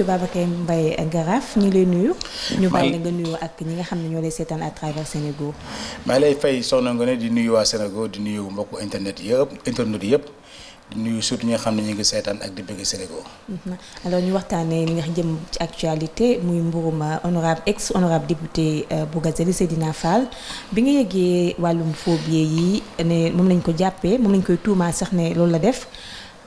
Babacar Mbaye Garaf ñu lay nuyu. ñu bàyyi la nga nuyu ak ñi nga xam ne ñoo lay seetaan à travers Sénégal. maa lay fay Soxna Ngoné di nuyu waa Sénégal di nuyu mbokku internet yëpp di nuyu surtout ñi nga xam ne ñu ngi seetaan ak di bëgg Sénégal. alors ñu waxtaanee li nga jëm ci actualité muy mburum honorable député Bougazelli Seydina Fall bi nga yëgee wàllum phobie yi ne moom lañ ko jàppee moom lañ koy tuumaa sax ne loolu la def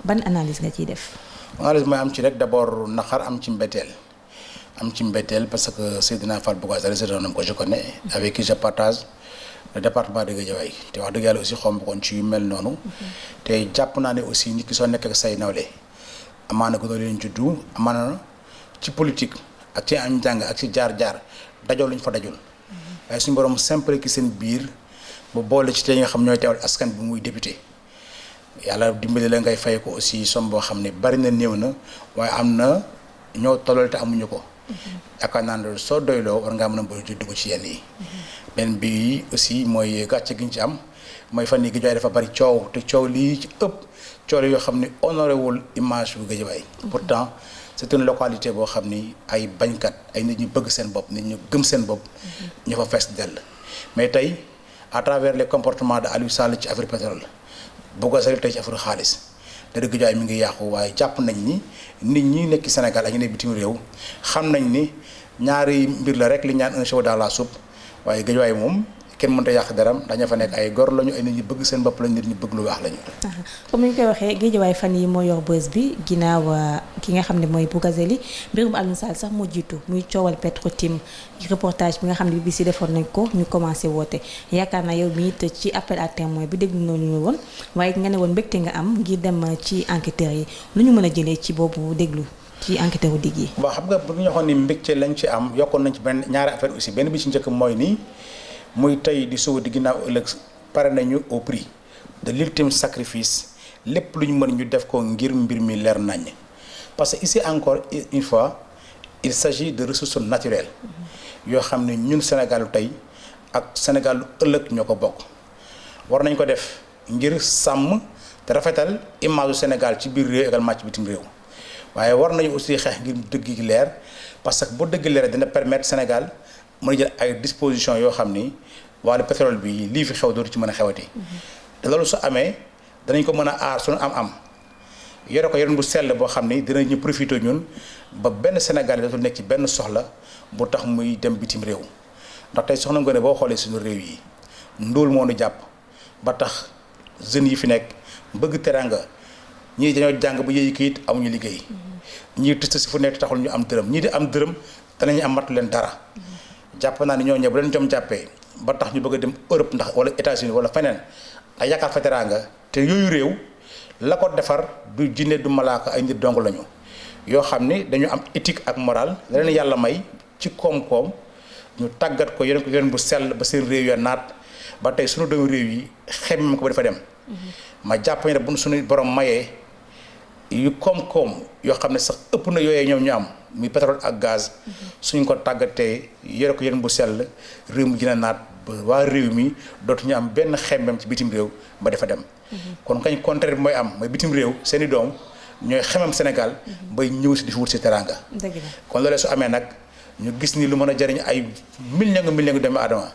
ban analyse nga ciy def. analyse mooy am ci rek d'abord naqar am ci mbetteel parce que Seydina Fall Bougazelli c'est un homme que je connais avec qui je partage le département de Guédiawaye te wax dëgg yàlla aussi xaw ma koon ci yu mel noonu te jàpp naa ne aussi nit ki soo nekk ak say nawle amaana gënoo leen juddu amaana ci politique ak ci am njàng ak ci jaar-jaar dajoo luñ fa dajul waaye suñu borom simple ki seen biir bu boole ci te nga xam ñooy teewal askan bi muy député yàlla dimbali la ngay fay ko aussi somme boo xam ne bari na néew na waaye am na ñoo tollool te amuñu ko yaakaar naa ne soo doyloo war ngaa mën a bëri di dugg ci yenn yi benn bi aussi mooy gàcce gi ñu ci am mooy fan yi Guédiawaye dafa bari coow te coow lii ci ëpp coow yoo xam ne honoré wul image bu Guédiawaye pourtant c'est une localité boo xam ni ay bañkat ay nit ñu bëgg seen bopp nit ñu gëm seen bopp ñu fa fees dell mais tey à travers les comportements de Aliou Sall ci affaire pétrole Bougazelli tey ci affaire xaalis te dëgg jaay mi ngi yàqu waaye jàpp nañ ni nit ñi nekk Sénégal ak ñu ne bitim réew xam nañ ni ñaari mbir la rek li ñaan un cheveu dans la soupe waaye Guédiawaye moom kenn mënta yàq daram dañu fa nekk ay gor lañu ay nit ñi bëgg seen bopp lañu nit ñi bëgg lu baax lañu. comme ni ñu koy waxee Guédiawaye fan yi moo yor bës bi ginnaaw ki nga xam ne mooy Bougazelli mbirum Aliou Sall sax moo jiitu muy coowal Petro-Tim reportage bi nga xam ne BBC defoon nañ ko ñu commencé woote yaakaar naa yow mi it ci appel à témoin bi déglu noonu ñu woon waaye nga ne woon mbégte nga am ngir dem ci enquêteurs yi lu ñu mën a jëlee ci boobu déglu ci enquêteur u digg yi. waaw xam nga bu ñu waxoon ni mbégte lañ ci am yokkoon nañ ci benn ñaari affaire aussi benn bi ci njëkk mooy nii muy tey di suba di ginnaaw ëllëg pare nañu au prix de l'ultime sacrifice lépp lu ñu mën ñu def ko ngir mbir mi leer nañ parce que ici encore une fois il s'agit de ressources naturelles yoo xam ne ñun Sénégalu tey ak Sénégalu ëllëg ñoo ko bokk war nañ ko def ngir sàmm te rafetal image du Sénégal ci biir réew également ci bitim réew waaye war nañu aussi xeex ngir dëgg gi leer parce que bu dëgg leer dina permettre Sénégal mën a jël ay dispositions yoo xam ni wàllu pétrole bi lii fi xew dootu ci mën a xewati te loolu su amee danañ ko mën a aar suñu am-am yore ko yoren bu sell boo xam ni dinañu profité ñun ba benn Sénégal dootul nekk ci benn soxla bu tax muy dem bitim réew ndax tey Soxna Ngoné boo xoolee suñu réew yi ndóol moo nu jàpp ba tax jeunes yi fi nekk bëgg teranga ñii dañoo jàng ba yéeyi kayit amuñu liggéey ñii tëst si fu nekk taxul ñu am dërëm ñii di am dërëm danañu am matu leen dara jàpp naa ne ñoo ñëw bu leen jom jàppee ba tax ñu bëgg a dem Europe ndax wala États-Unis wala feneen ay yaakaar fa teraanga te yooyu réew la ko defar du jinne du malaaka ay nit dong lañu yoo xam ni dañu am éthique ak morale la leen yàlla may ci koom-koom ñu tàggat ko yeneen bu sell ba seen réew ya naat ba tey suñu doomu réew yi xemmem ko ba dafa dem ma jàpp ne bu suñu borom mayee yu koom-koom yoo xam ne sax ëpp na yooyee ñoom ñu am muy pétrole ak gaz suñ ko tàggatee yore ko yeneen bu sell réew mi gën a naat ba waa réew mi dootuñu am benn xemmem ci bitim réew ba dafa dem kon kañ contraire bi mooy am mooy bitim réew seeni doom ñooy xemem Sénégal bay ñëw si di fi wut si teranga kon loolee su amee nag ñu gis ni lu mën a jariñ ay millions doomu aadama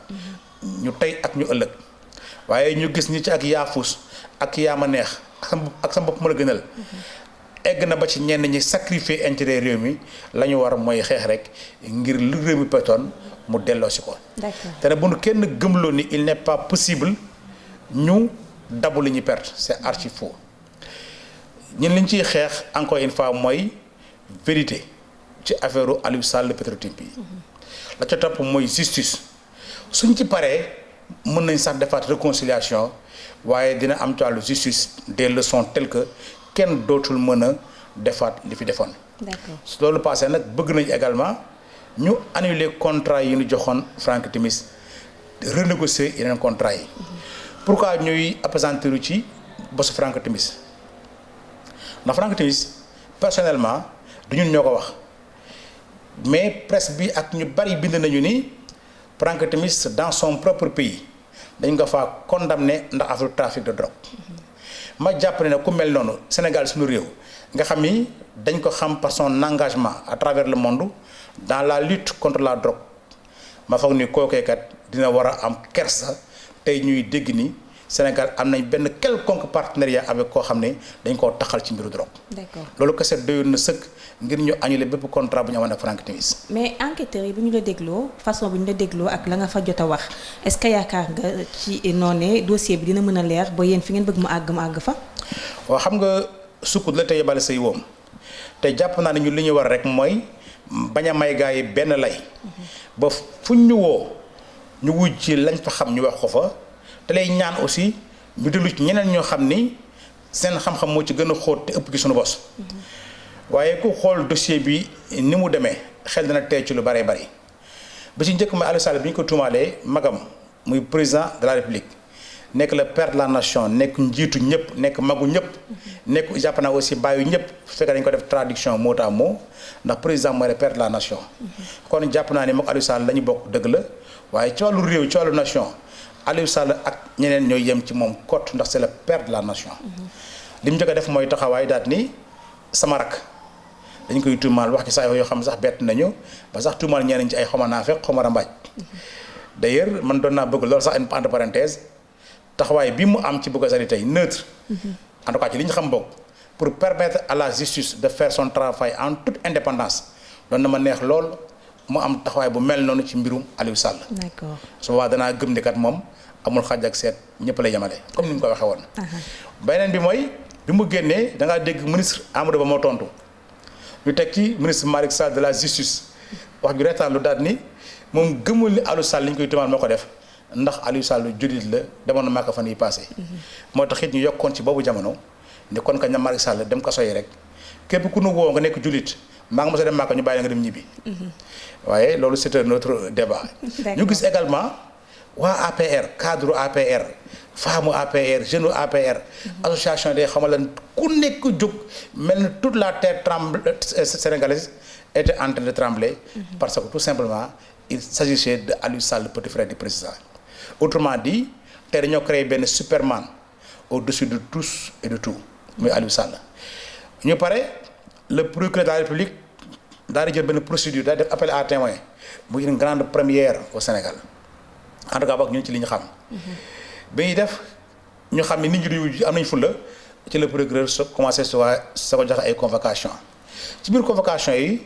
ñu tey ak ñu ëllëg waaye ñu gis ni ci ak yaafus ak yaama neex ak sa bopp ma la gënal egg na ba ci ñenn ñi sacrifier intérêt réew mi la ñu war mooy xeex rek ngir lu réew mi petoon mu delloo si ko te ne bu nu kenn gëmloo ni il n'est pas possible ñu dabu li ñu perte c'est archi faux ñun li ñu ciy xeex encore une fois mooy vérité ci affaire Aliou Sall Petro-Tim bi la ca topp mooy justice suñ ci paree mën nañ sax defaat réconciliation waaye dina am ci wàllu justice des leçons telles que kenn dootul mën a defaat li fi defoon. d'accord su loolu passé nag bëgg nañ également ñu annuler contrat yi ñu joxoon Franck Timis renégocier yeneen contrat yi. pourquoi ñuy appesantiru ci bosu Franck Timis ndax Franck Timis personnellement du ñun ñoo ko wax mais presse bi ak ñu bari bind nañu ni Franck Timis dans son propre pays dañ ko faa condamné ndax affaire trafic de drogue. ma jàpp ne ku mel noonu Sénégal suñu réew nga xam ni dañ ko xam par son engagement à travers le monde dans la lutte contre la drogue ma foog ni kookeekat dina war a am kersa tey ñuy dégg ni Sénégal am nañ benn quelconque partenariat avec koo xam ne dañ koo taxal ci mbiru drogue. d'accord loolu kese doyoon na sëkk ngir ñu annuler bépp contrat bu ñu amoon ak Franck Timis. mais enquêteurs yi bu ñu la dégloo façon bi ñu la dégloo ak la nga fa jot a wax est-ce que yaakaar nga ci noonee dossier bi dina mën a leer ba yéen fi ngeen bëgg mu àgg fa. waaw xam nga sukkut la te yebale say woom te jàpp naa ne ñu li ñu war rek mooy bañ a may gaa yi benn lay. ba fuñ ñu woo ñu wujj ci lañ fa xam ñu wax ko fa. te lay ñaan aussi ñu déglu ci ñeneen ñoo xam ni seen xam-xam moo ci gën a xóot te ëpp ci suñu bos. waaye ku xool dossier bi ni mu demee xel dana tey ci lu bëree bëri ba ci njëkk mooy Aliou Sall bi ñu ko tuumaalee magam muy président de la République nekk le père de la nation nekk njiitu ñëpp nekk magu ñëpp. nekk jàpp naa aussi bàyyi ñëpp su fekkee dañu ko def traduction mot à mot ndax président mooy le père de la nation. kon jàpp naa ni moom Aliou Sall la ñu bokk dëgg la waaye ci wàllu réew ci wàllu nation. Aliou Sall ak ñeneen ñooy yem ci moom kot ndax c'est le père de la nation. li mu njëkk a def mooy taxawaay daat ni sama rak dañ koy tuumaal wax ci saa yoo xam sax bett nañu ba sax tuumaal ñeneen ci ay xoma naafeq xoma rambaaj. d'ailleurs man doon naa bëgg loolu sax entre parenthèse taxawaay bi mu am ci Bougazelli tey neutre. en tout cas ci li ñu xam bokk pour permettre à la justice de faire son travail en toute indépendance doon na ma neex lool. mu am taxawaay bu mel noonu ci mbirum Aliou Sall. d'accord su boobaa danaa gëm ni kat moom amul xàjj ak seet ñëpp lay yemale comme ni mu ko waxee woon. beneen bi mooy bi mu génnee da ngaa dégg ministre Amadou Ba moo tontu ñu teg ci ministre Malick Sall de la justice wax ju reetaan lu daal ni moom gëmul ni Aliou Sall li ñu koy tuumaal moo ko def ndax Aliou Sall jullit la demoon na Màkka fan yi passé. moo tax it ñu yokkoon ci boobu jamono ni kon ka ña Malick Sall dem kaso yi rek képp ku nu woo nga nekk jullit. maa nga mos a dem Màkka ñu bàyyi la nga dem ñibbi. waaye loolu c'est un autre débat. ñu gis également waa APR cadre APR femme APR jeune APR. association des xamalan ku nekk jóg mel ni toute la terre sénégalaise était en train de trembler. parce que tout simplement il s'agissait de Aliou Sall petit frère du président. autrement dit tey dañoo créé benn superman au-dessus de tous et de tout muy Aliou Sall ñu pare. le procureur de la République daal di jël benn procédure daal di def appel à témoin muy une grande première au Sénégal en tout cas boog ñun ci li ñu xam. bi ñuy def ñu xam ne nit ñi duñu am nañ fulla ci le procureur commencé sa ko joxe ay convocation ci biir convocation yi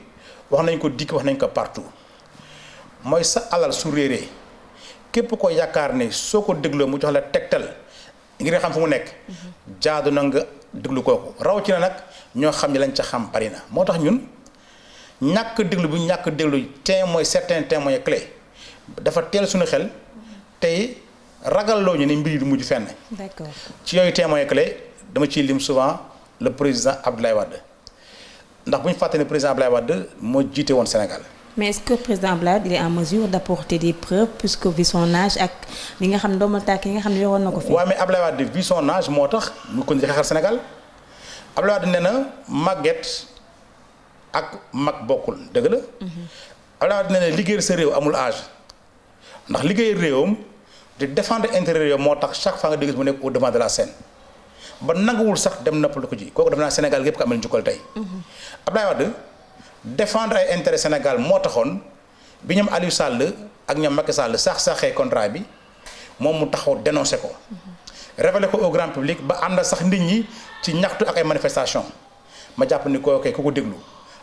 wax nañ ko dikk wax nañ ko partout mooy sa alal su réeree képp ko yaakaar ne soo ko dégloo mu jox la tegtal ngir xam fu mu nekk. jaadu na nga déglu kooku rawatina nag. ñoo xam ne lañ ca xam bari na moo tax ñun ñàkk déglu bu ñàkk déglu témoin certains témoins clés dafa teel suñu xel tey ragalloo ñu ne mbir yi du mujj fenn. d'accord ci yooyu témoins clés dama ciy lim souvent le président Abdoulaye Wade ndax bu ñu fàtte ne président Abdoulaye Wade moo jiite woon Sénégal. mais est-ce que président Abdoulaye il est en mesure d'apporter des preuves puisque vu son âge ak li nga xam ne doomu tàkk yi nga xam ne yoroon na ko fi. waaw mais Abdoulaye Wade vu son âge moo tax mu ko xeexal Sénégal. Abdoulaye Wade nee na màgget ak mag bokkul dëgg la. Abdoulaye Wade nee na liggéeyal sa réew amul âge ndax liggéeyal réewam di défendre intérêt réew moo tax chaque fois nga dégg mu nekk au devant de la scène ba nanguwul sax dem noppalu ko ji kooku def naa Sénégal gépp ko amal njukkal tey. Abdoulaye Wade défendre ay intérêt Sénégal moo taxoon bi ñoom Aliou Sall ak ñoom Macky Sall saxee contrat bi moom mu taxaw dénoncé ko. révélé ko au grand public ba ànd sax nit ñi ci ñaxtu ak ay manifestation ma jàpp ni ku ko déglu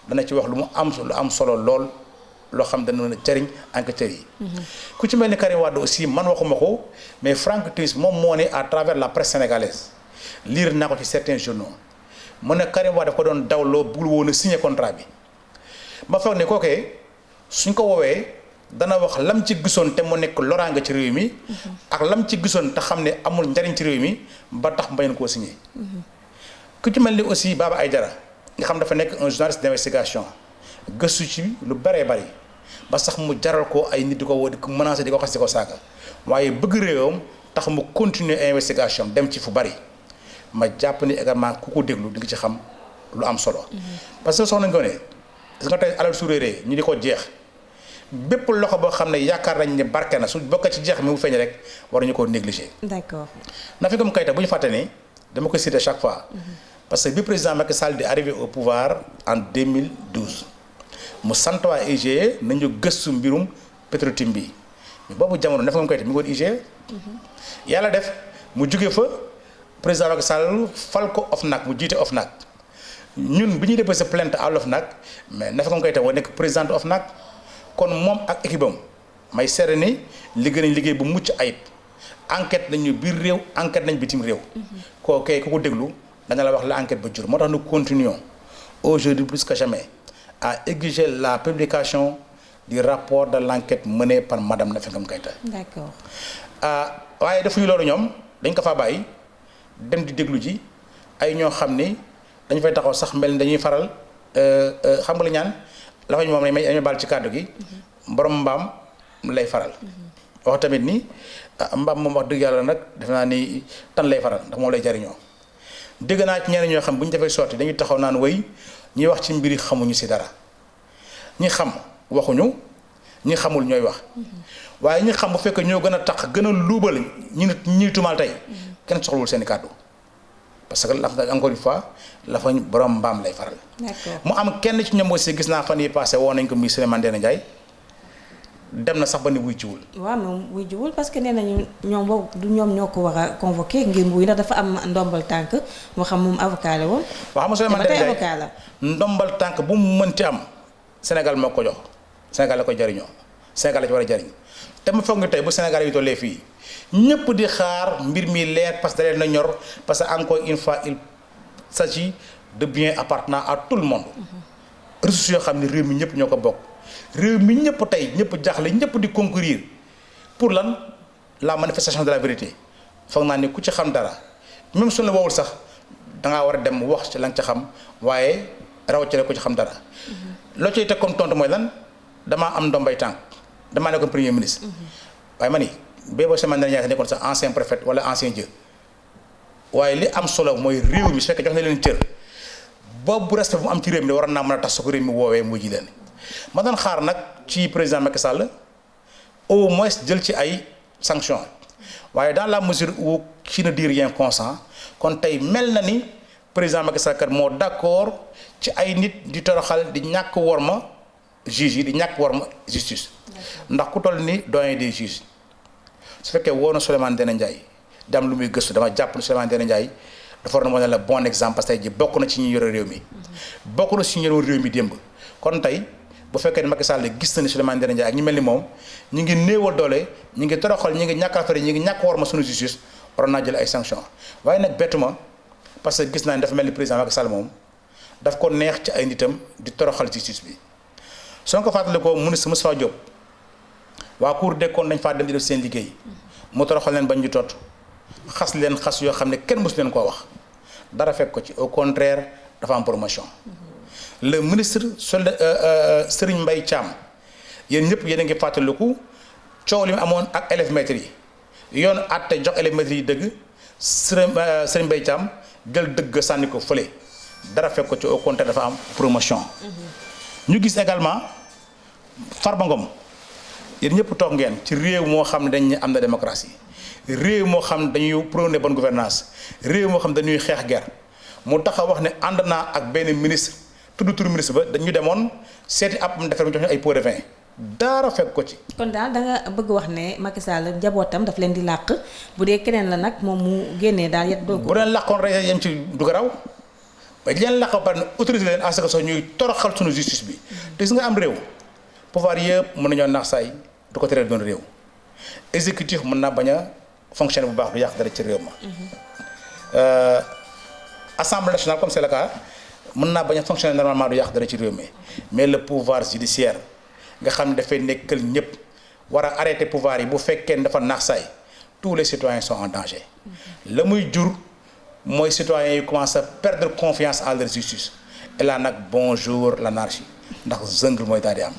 dana ci wax lu am solo lool loo xam dana mën a jëriñ enquêteurs yi. ku ci mel ni Karim Wade aussi man waxuma ko mais Franck Timis moom moo ne à travers la presse sénégalaise lire naa ko ci certains journaux mu ne Karim Wade dafa ko doon dawloo bugul woon a signé contrat bi ma foog ne kookee suñ ko woowee dana wax lam ci gisoon te mu nekk loraanga ci réew mi ak lam ci gisoon te xam ne amul njariñ ci réew mi ba tax mbañeen koo signé. ku ci mel ni aussi Baba Aïdara nga xam dafa nekk un journaliste d'investigation gëstu ci lu bëree bëri ba sax mu jaral ko ay nit di ko woo di ko menacé di ko xas di ko saaga waaye bëgg réewam tax mu continuer investigation dem ci fu bëri ma jàpp ni également ku ko déglu di nga ci xam lu am solo. parce que soxna nga ne gis nga tey alal su réeree ñu di ko jeex bépp loxo boo xam ne yaakaar nañ ne barke na su bokk ci jeex mi mu feeñ rek waruñu koo négliger. d'accord. Nafi Ngom Keïta bu ñu fàtte ni dama koy citer chaque fois. parce que bi président Macky Sall di arrivé au pouvoir en 2012 mu sant waa IGE nañu gëstu mbirum Petro-Tim bi boobu jamono Nafi Ngom Keïta mi ngi woon IGE. yàlla def mu jóge fa président Macky Sall fal ko OFNAC mu jiite OFNAC ñun bi ñuy déposé plainte à l'OFNAC mais Nafi Ngom Keïta moo nekk président OFNAC kon moom ak équipe am may seere ni liggéey nañ liggéey bu mucc ayib enquête nañu biir réew enquête nañ bitim réew. koo kay ku ko déglu dana la wax la enquête ba jur moo tax nous continuons aujourd'hui plus que jamais à exiger la publication du rapport de l'enquête menée par madame Nafi Ngom Keïta. d'accord. waaye defuñu loolu ñoom dañ ko faa bàyyi dem di déglu ji ay ñoo xam ni dañu fay taxaw sax mel ni dañuy faral xam nga la ñaan la fa ñu moom dañuy baal ci kàddu gi borom mbaam lay faral. wax tamit ni mbaam moom wax dëgg yàlla nag def naa ni tan lay faral ndax moom lay jariñoo dégg naa ci ñeneen ñoo xam bu ñu defee sotti dañuy taxaw naan way ñuy wax ci mbiri xamuñu si dara ñi xam waxuñu ñi xamul ñooy wax waaye ñi xam bu fekkee ñoo gën a tax gën a luubal ñi tumaal tey kenn soxlawul seen i kàddu parce que la encore une fois la fa borom mbaam lay faral. d'accord. mu am kenn ci ñoom aussi gis naa fan yi passé woo nañ ko muy Souleymane Ndéné Ndiaye dem na sax ba ni wuy jiwul. waaw moom wuy jiwul parce que nee nañu ñoom boobu du ñoom ñoo ko war a convoqué ngir wuy ndax dafa am ndombal tànk moo xam moom avocat la woon. waaw xam nga Souleymane Ndéné Ndiaye avocat la. ndombal tànk bu mu mënti am Sénégal moo ko jox Sénégal la koy jariñoo Sénégal la ci war a jariñ te mu foog nga tey bu Sénégal yi tollee fii ñëpp di xaar mbir mi leer parce que da leen na ñor parce que encore une fois il s'agit de biens appartenant à tout le monde. ressources yoo xam ne réew mi ñëpp ñoo ko bokk. réew mi ñëpp tey ñëpp jaaxle ñëpp di concourir pour lan la manifestation de la vérité foog naa ni ku ci xam dara même suñu la woowul sax dangaa war a dem wax ci la nga ca xam waaye rawatina ku ci xam dara. loo ciy teg comme tontu mooy lan damaa am ndombay tànk damaa nekkoon premier ministre. waaye ma ni bee boo Souleymane Ndéné Ndiaye nekkoon sax ancien préfet wala ancien dieu waaye li am solo mooy réew mi su fekkee jox na leen cër boobu respect bu am ci réew mi waroon naa mën a tax su ko réew mi woowee mu ji leen. ma doon xaar nag ci président Macky Sall au moins jël ci ay sanctions waaye dans la mesure où qui ne dit rien consent kon tey mel na ni président Macky Sall kat moo d'accord ci ay nit di toroxal di ñàkk worma juge yi di ñàkk worma justice ndax ku toll ni doyen des juges su fekkee woo na Souleymane Ndéné Ndiaye di am lu muy gëstu dama jàpp ne Souleymane Ndéné Ndiaye dafa war na wane la bon exemple parce que tey ji bokk na ci ñi yore réew mi bokk na ci ñi yore réew mi démb kon tey bu fekkee ne Macky Sall gis na ni Souleymane Ndéné Ndiaye ak ñu mel ni moom ñu ngi néewal doole ñu ngi toroxal ñu ngi ñàkk affaire ñu ngi ñàkk war ma sunu justice waroon naa jël ay sanctions waaye nag bettu ma parce que gis naa ni dafa mel ni président Macky Sall moom daf ko neex ci ay nitam di toroxal justice bi soo ko fàttali ko ministre Moustapha Diop waa Cour des comptes dañ faa dem di def seen liggéey mu toroxal leen bañ ñu tot xas leen xas yoo xam ne kenn mësu leen koo wax dara fekk ko ci au contraire dafa am promotion. Le ministre Serigne Mbaye Thiam yéen ñëpp yéen a ngi fàttaliku coow li mu amoon ak élèves maîtres yi yoon àtte jox élèves maîtres yi dëgg Serigne Mbaye Thiam jël dëgg sànni ko fële dara fekk ko ci au contraire dafa am promotion. ñu gis également Farba Ngom yéen ñëpp toog ngeen ci réew moo xam ne dañ am na démocratie réew moo xam ne dañuy prôner bonne gouvernance réew moo xam ne dañuy xeex guerre mu taxaw wax ne ànd naa ak benn ministre. tudd turu ministre ba dañu demoon seeti ab mu defar mu jox ñu ay pot de vin dara fekk ko ci. kon daal da nga bëgg wax ne Macky Sall njabootam daf leen di làq bu dee keneen la nag moom mu génnee daal yet doo ko. bu leen làqoon rek yem ci du garaw ba leen làq ba pare ne autorisé leen à ce que sax ñuy toroxal suñu justice bi. te gis nga am réew pouvoir yëpp mën nañoo naax saay du ko teree doon réew exécutif mën naa bañ a fonctionner bu baax du yàq dara ci réew ma. Assemblée nationale comme c'est le cas. mën naa bañ a fonctionner normalement du yàq dara ci réew mi mais le pouvoir judiciaire nga xam ne dafay nekkal ñëpp war a arrêter pouvoir yi bu fekkee dafa naax saay tous les citoyens sont en danger la muy jur mooy citoyens yi commencent à perdre confiance en leur justice et là nag bonjour l'anarchie ndax jungle mooy daal di am